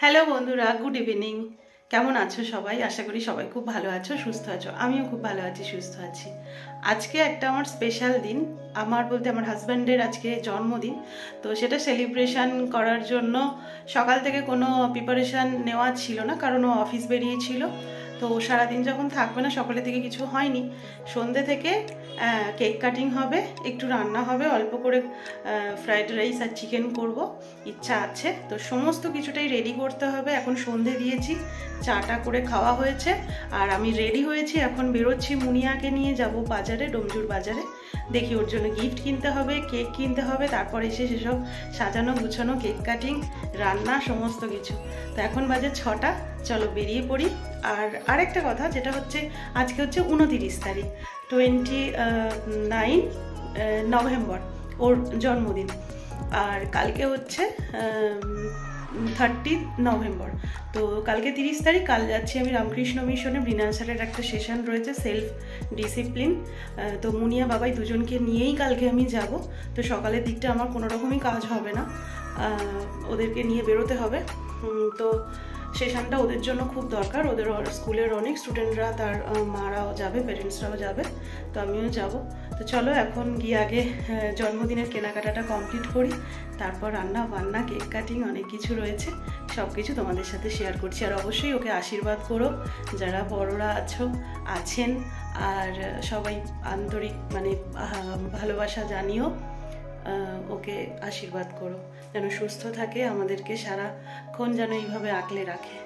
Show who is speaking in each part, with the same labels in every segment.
Speaker 1: Hello বন্ধুরা, good evening. কেমন আছো সবাই? আশা করি সবাই খুব ভালো আছো, সুস্থ আছো। আমিও খুব ভালো আছি, সুস্থ আছি। আজকে একটা আমার স্পেশাল দিন। আমার হাজব্যান্ডের আজকে জন্মদিন। তো সেটা সেলিব্রেশন করার জন্য সকাল থেকে কোনো প্রিপারেশান নেওয়া ছিল না, কারণ ও অফিস বেরিয়েছিল। তো সারাদিন যখন থাকবে না, সকালের থেকে কিছু হয়নি। সন্ধ্যে থেকে কেক কাটিং হবে, একটু রান্না হবে, অল্প করে ফ্রাইড রাইস আর চিকেন করব, ইচ্ছা আছে। তো সমস্ত কিছুটাই রেডি করতে হবে। এখন সন্ধে দিয়েছি, চাটা করে খাওয়া হয়েছে, আর আমি রেডি হয়েছি। এখন বেরোচ্ছি, মুনিয়াকে নিয়ে যাব বাজারে, ডোমজুর বাজারে। দেখি ওর জন্য গিফট কিনতে হবে, কেক কিনতে হবে, তারপর এসে সেসব সাজানো গুছানো, কেক কাটিং, রান্না, সমস্ত কিছু। তো এখন বাজে 6টা, চলো বেরিয়ে পড়ি। আর আরেকটা কথা, যেটা হচ্ছে আজকে হচ্ছে 29 তারিখ, 29 নভেম্বর ওর জন্মদিন। আর কালকে হচ্ছে 30 নভেম্বর। তো কালকে 30 তারিখ, কাল যাচ্ছি আমি রামকৃষ্ণ মিশনে। মৃণাল স্যারের একটা সেশন রয়েছে, সেলফ ডিসিপ্লিন। তো মুনিয়া বাবাই দুজনকে নিয়েই কালকে আমি যাব। তো সকালের দিকটা আমার কোনো রকমই কাজ হবে না, ওদেরকে নিয়ে বেরোতে হবে। তো সেশনটা ওদের জন্য খুব দরকার। ওদের স্কুলের অনেক স্টুডেন্টরা, তার মারাও যাবে, প্যারেন্টসরাও যাবে, তো আমিও যাব। তো চলো এখন গিয়ে আগে জন্মদিনের কেনাকাটাটা কমপ্লিট করি, তারপর রান্না বান্না, কেক কাটিং, অনেক কিছু রয়েছে, সব কিছু তোমাদের সাথে শেয়ার করছি। আর অবশ্যই ওকে আশীর্বাদ করো, যারা বড়রা আছেন, আর সবাই আন্তরিক ভালোবাসা জানিও, ওকে আশীর্বাদ করো যেন সুস্থ থাকে, আমাদেরকে সারাক্ষণ যেন এইভাবে আগলে রাখে।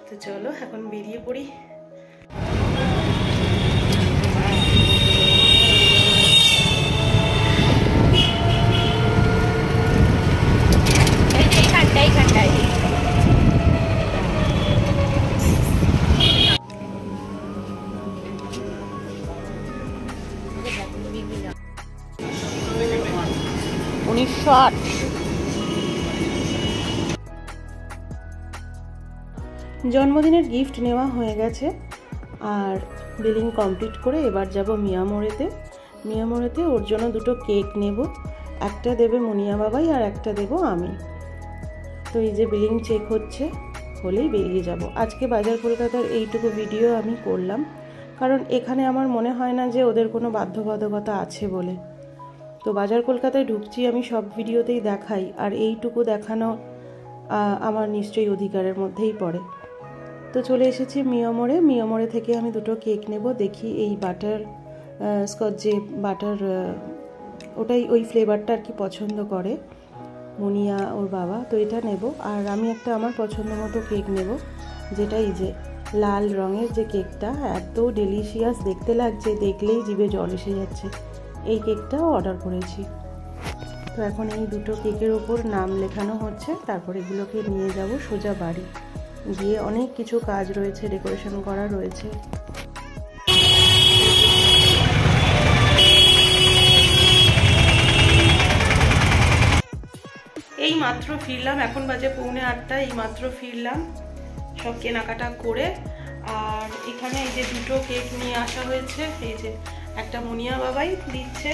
Speaker 1: তো চলো এখন বেরিয়ে পড়ি। জন্মদিনের গিফট নেওয়া হয়ে গেছে, আর বিলিং কমপ্লিট করে এবার যাব মিয়ামোড়েতে ওর জন্য দুটো কেক নেব। একটা দেবে মুনিয়া বাবাই, আর একটা দেব আমি। তো এই যে বিলিং চেক হচ্ছে, হলেই বেরিয়ে যাব। আজকে বাজার কলকাতার এইটুকু ভিডিও আমি করলাম, কারণ এখানে আমার মনে হয় না যে ওদের কোনো বাধ্যবাধকতা আছে বলে। তো বাজার কলকাতায় ঢুকছি, আমি সব ভিডিওতেই দেখাই, আর এইটুকু দেখানো আমার নিশ্চয়ই অধিকারের মধ্যেই পড়ে। তো চলে এসেছি মিয়ামোড়ে থেকে আমি দুটো কেক নেব। দেখি এই বাটার স্কচ, যে বাটার, ওটাই ওই ফ্লেভারটা আর কি পছন্দ করে মুনিয়া ওর বাবা, তো এটা নেব। আর আমি একটা আমার পছন্দ মতো কেক নেব, যেটা এই যে লাল রঙের যে কেকটা, এত ডেলিশিয়াস দেখতে লাগছে, দেখলেই জিভে জল এসে যাচ্ছে। এই কেকটাও অর্ডার করেছি। তো এখন এই দুটো কেকের ওপর নাম লেখানো হচ্ছে, তারপর এগুলোকে নিয়ে যাব সোজা বাড়ি গিয়ে। অনেক কিছু কাজ রয়েছে, ডেকোরেশন করা রয়েছে। এই মাত্র ফিরলাম, এখন বাজে 7:45, এই মাত্র ফিরলাম সব কেনাকাটা করে। আর এখানে এই যে দুটো কেক নিয়ে আসা হয়েছে, এই যে একটা মুনিয়া বাবাই দিচ্ছে,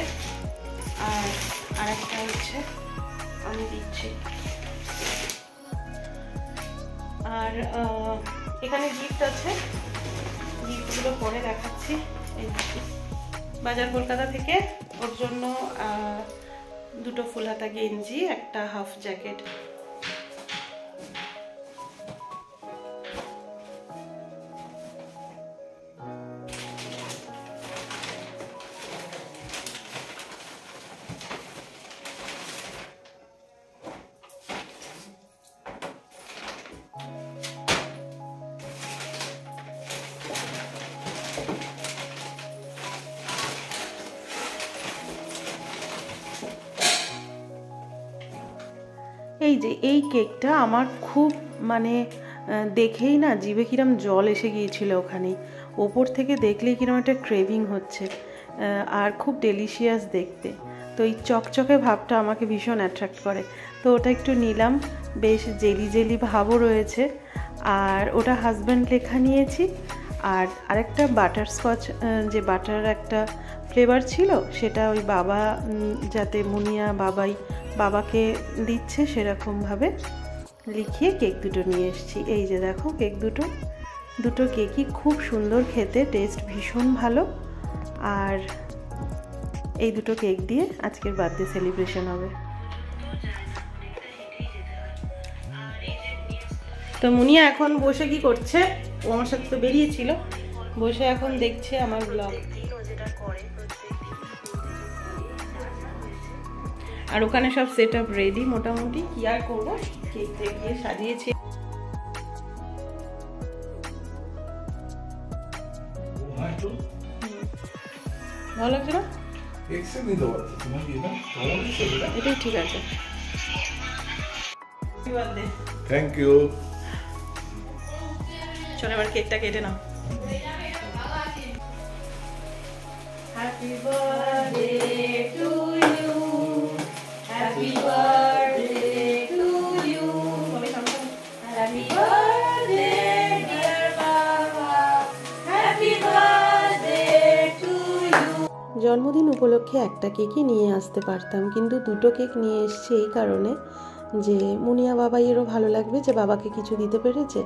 Speaker 1: আর একটা হচ্ছে আমি দিচ্ছি। আর এখানে গিফট আছে, গিফটগুলো পরে দেখাচ্ছি। এই বাজার কলকাতা থেকে ওর জন্য দুটো ফুল হাতা গেঞ্জি, একটা হাফ জ্যাকেট। এই যে এই কেকটা আমার খুব দেখেই না জিভে কিরম জল এসে গিয়েছিল ওখানেই। ওপর থেকে দেখলেই কিরম একটা ক্রেভিং হচ্ছে, আর খুব ডেলিশিয়াস দেখতে। তো এই চকচকে ভাবটা আমাকে ভীষণ অ্যাট্রাক্ট করে, তো ওটা একটু নিলাম। বেশ জেলি জেলি ভাবও রয়েছে। আর ওটা হাজব্যান্ড লেখা নিয়েছি। আর আরেকটা বাটার স্কচ, যে বাটার একটা ফ্লেভার ছিল, সেটা ওই বাবা, যাতে মুনিয়া বাবাই বাবাকে দিচ্ছে সেরকমভাবে লিখিয়ে কেক দুটো নিয়ে এসেছি। এই যে দেখো কেক দুটো কেকই খুব সুন্দর খেতে, টেস্ট ভীষণ ভালো। আর এই দুটো কেক দিয়ে আজকের বার্থডে সেলিব্রেশন হবে। তো মুনিয়া এখন বসে কি করছে, ও আমার সাথে তো বেরিয়েছিল, বসে এখন দেখছে আমার ব্লগ। আর ওখানে সব সেট আপ রেডি মোটামুটি, কি আর করবো, কেক দিয়ে সাজিয়েছি। ভালো লাগছে না? এটাই ঠিক আছে।
Speaker 2: Thank you.
Speaker 1: চলো এবার কেকটা কেটে নাও। Happy birthday to you, happy birthday to you, happy birthday dear baba, happy birthday to you. জন্মদিন উপলক্ষে একটা কেকই নিয়ে আসতে পারতাম, কিন্তু দুটো কেক নিয়ে এসেছি এই কারণে যে মুনিয়া বাবাইয়েরও ভালো লাগবে যে বাবাকে কিছু দিতে পেরেছে।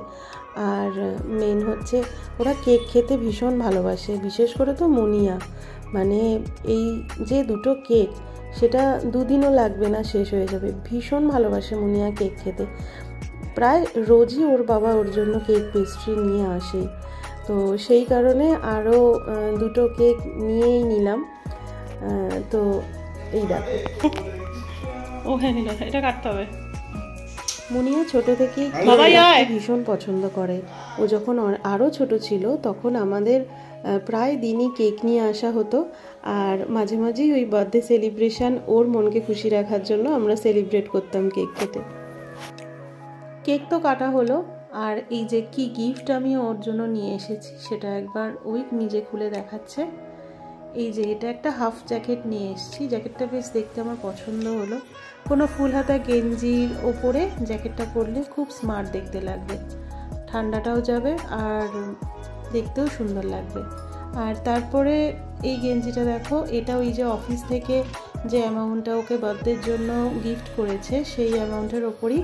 Speaker 1: আর মেন হচ্ছে ওরা কেক খেতে ভীষণ ভালোবাসে, বিশেষ করে তো মুনিয়া। মানে এই যে দুটো কেক, সেটা দুদিনও লাগবে না, শেষ হয়ে যাবে। ভীষণ ভালোবাসে মুনিয়া কেক খেতে, প্রায় রোজই ওর বাবা ওর জন্য কেক পেস্ট্রি নিয়ে আসে। তো সেই কারণে আরও দুটো কেক নিয়েই নিলাম। তো এই দেখো, ও হ্যাঁ নিল, এটা কাটতে হবে। মুনিয়া ছোট থেকেই ভীষণ পছন্দ করে। ও যখন আরও ছোট ছিল তখন আমাদের প্রায় দিনই কেক নিয়ে আসা হতো, আর মাঝে মাঝেই ওই বার্থডে সেলিব্রেশন ওর মনকে খুশি রাখার জন্য আমরা সেলিব্রেট করতাম কেক কেটে। কেক তো কাটা হলো, আর এই যে কি গিফট আমি ওর জন্য নিয়ে এসেছি সেটা একবার ওই নিজে খুলে দেখাচ্ছে। এই যে এটা একটা হাফ জ্যাকেট নিয়ে এসেছি, জ্যাকেটটা বেশ দেখতে আমার পছন্দ হলো। কোনো ফুল হাতা গেঞ্জির ওপরে জ্যাকেটটা পরলে খুব স্মার্ট দেখতে লাগবে, ঠান্ডাটাও যাবে আর দেখতেও সুন্দর লাগবে। আর তারপরে এই গেঞ্জিটা দেখো, এটা ওই যে অফিস থেকে যে অ্যামাউন্টটা ওকে বার্থডের জন্য গিফট করেছে সেই অ্যামাউন্টের ওপরই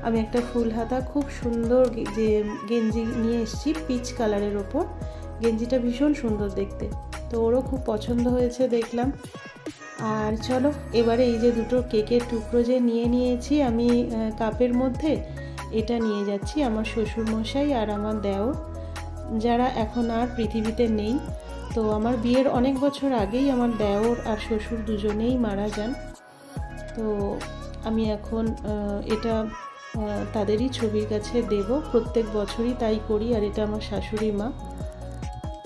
Speaker 1: আমি একটা ফুল হাতা খুব সুন্দর যে গেঞ্জি নিয়ে এসেছি পিচ কালারের ওপর। গেঞ্জিটা ভীষণ সুন্দর দেখতে, তো ওরও খুব পছন্দ হয়েছে দেখলাম। আর চলো এবারে এই যে দুটো কেকের টুকরো যে নিয়ে নিয়েছি আমি কাপের মধ্যে, এটা নিয়ে যাচ্ছি আমার শ্বশুরমশাই আর আমার দেওর, যারা এখন আর পৃথিবীতে নেই। তো আমার বিয়ের অনেক বছর আগেই আমার দেওর আর শ্বশুর দুজনেই মারা যান। তো আমি এখন এটা তাদেরই ছবির কাছে দেব, প্রত্যেক বছরই তাই করি। আর এটা আমার শাশুড়ি মা।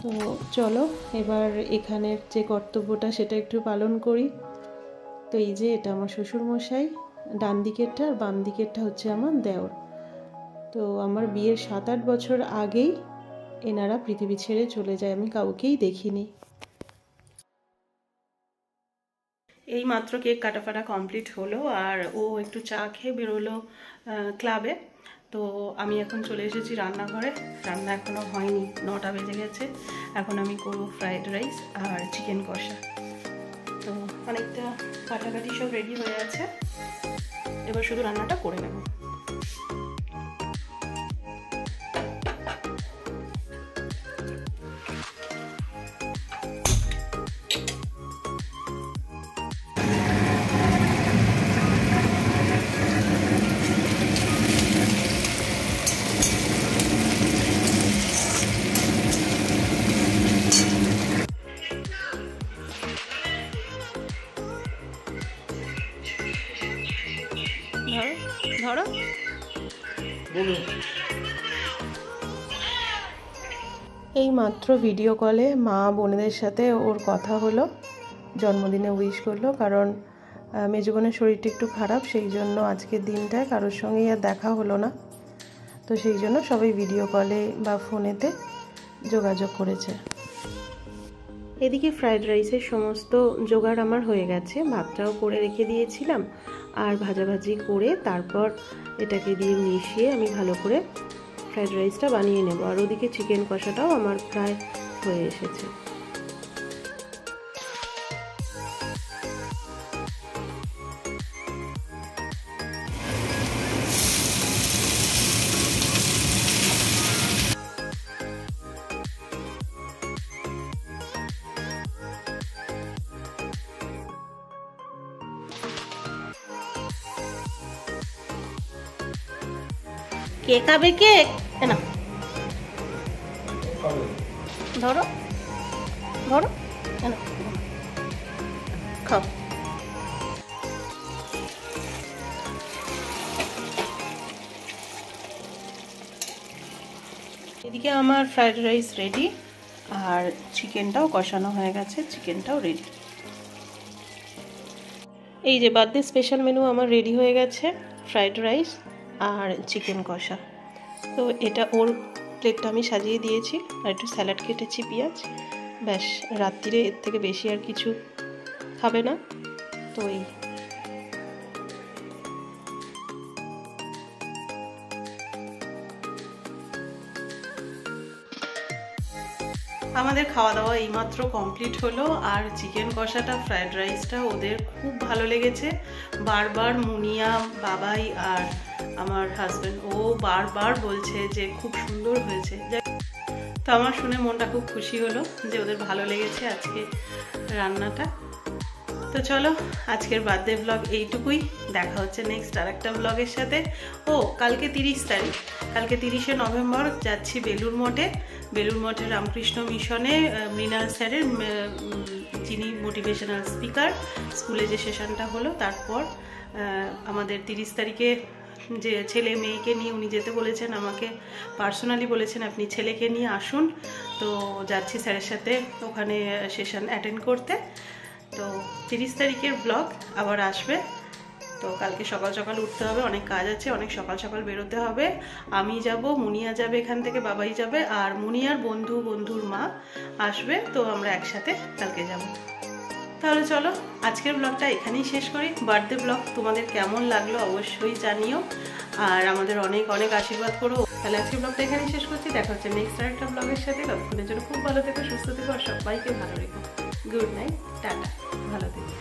Speaker 1: তো চলো এবার এখানের যে কর্তব্যটা সেটা একটু পালন করি। তো এই যে এটা আমার শ্বশুরমশাই, ডান দিকেরটা, আর বাম দিকেরটা হচ্ছে আমার দেওর। তো আমার বিয়ের 7-8 বছর আগেই এনারা পৃথিবী ছেড়ে চলে যায়, আমি কাউকেই দেখিনি। এই মাত্র কেক কাটাফাটা কমপ্লিট হলো, আর ও একটু চা খেয়ে বেরোলো ক্লাবে। তো আমি এখন চলে এসেছি রান্নাঘরে। রান্না এখনও হয়নি, 9টা বেজে গেছে। এখন আমি করবো ফ্রাইড রাইস আর চিকেন কষা। তো অনেকটা কাটাকাটি সব রেডি হয়ে আছে, এবার শুধু রান্নাটা করে নেব। ধরো এই মাত্র ভিডিও কলে মা বোনেদের সাথে ওর কথা হলো, জন্মদিনে উইশ করলো। কারণ মেজো বোনের শরীরটা একটু খারাপ, সেই জন্য আজকের দিনটায় কারোর সঙ্গেই আর দেখা হলো না। তো সেই জন্য সবাই ভিডিও কলে বা ফোনেতে যোগাযোগ করেছে। এদিকে ফ্রাইড রাইসের সমস্ত জোগাড় আমার হয়ে গেছে, ভাতটাও করে রেখে দিয়েছিলাম, আর ভাজাভাজি করে তারপর এটাকে দিয়ে মিশিয়ে আমি ভালো করে ফ্রাইড রাইসটা বানিয়ে নেব। আর ওদিকে চিকেন কষাটাও আমার প্রায় হয়ে এসেছে। কে খাবে কেক? না ধরো ধরো, খাও। এদিকে আমার ফ্রাইড রাইস রেডি, আর চিকেনটাও কষানো হয়ে গেছে, চিকেনটাও রেডি। এই যে বার্থডে স্পেশাল মেনু আমার রেডি হয়ে গেছে, ফ্রাইড রাইস আর চিকেন কষা। তো এটা ওর প্লেটটা আমি সাজিয়ে দিয়েছি, আর একটু স্যালাড কেটেছি, পেঁয়াজ। ব্যাস, রাত্রিরে এর থেকে বেশি আর কিছু খাবে না। তো এই আমাদের খাওয়া দাওয়া এইমাত্র কমপ্লিট হলো, আর চিকেন কষাটা, ফ্রাইড রাইসটা ওদের খুব ভালো লেগেছে। বারবার মুনিয়া, বাবাই আর আমার হাজব্যান্ড ও বারবার বলছে যে খুব সুন্দর হয়েছে। তো আমার শুনে মনটা খুব খুশি হলো যে ওদের ভালো লেগেছে আজকে রান্নাটা। তো চলো, আজকের বার্থডে ব্লগ এইটুকুই। দেখা হচ্ছে নেক্সট আরেকটা ব্লগের সাথে। ও কালকে 30 তারিখ, কালকে 30শে নভেম্বর যাচ্ছি বেলুড় মঠে। বেলুড় মঠে রামকৃষ্ণ মিশনে মৃণাল স্যারের, যিনি মোটিভেশনাল স্পিকার, স্কুলে যে সেশনটা হলো তারপর আমাদের 30 তারিখে যে ছেলে মেয়েকে নিয়ে উনি যেতে বলেছেন, আমাকে পার্সোনালি বলেছেন আপনি ছেলেকে নিয়ে আসুন। তো যাচ্ছি স্যারের সাথে ওখানে সেশন অ্যাটেন্ড করতে। তো 30 তারিখের ব্লগ আবার আসবে। তো কালকে সকাল সকাল উঠতে হবে, অনেক কাজ আছে, অনেক সকাল সকাল বেরোতে হবে। আমি যাব, মুনিয়া যাবে এখান থেকে, বাবাই যাবে, আর মুনিয়ার বন্ধুর মা আসবে। তো আমরা একসাথে কালকে যাব। তাহলে চলো, আজকের ব্লগটা এখানেই শেষ করি। বার্থডে ব্লগ তোমাদের কেমন লাগলো অবশ্যই জানিও, আর আমাদের অনেক অনেক আশীর্বাদ করো। তাহলে আজকের ব্লগটা এখানেই শেষ করছি। দেখা হচ্ছে নেক্সট আরেকটা ব্লগের সাথে। ততক্ষণের জন্য খুব ভালো থেকো, সুস্থ থেকো, আর সবাইকে ভালো রেখো। গুড নাইট, টাটা, ভালো থেকো।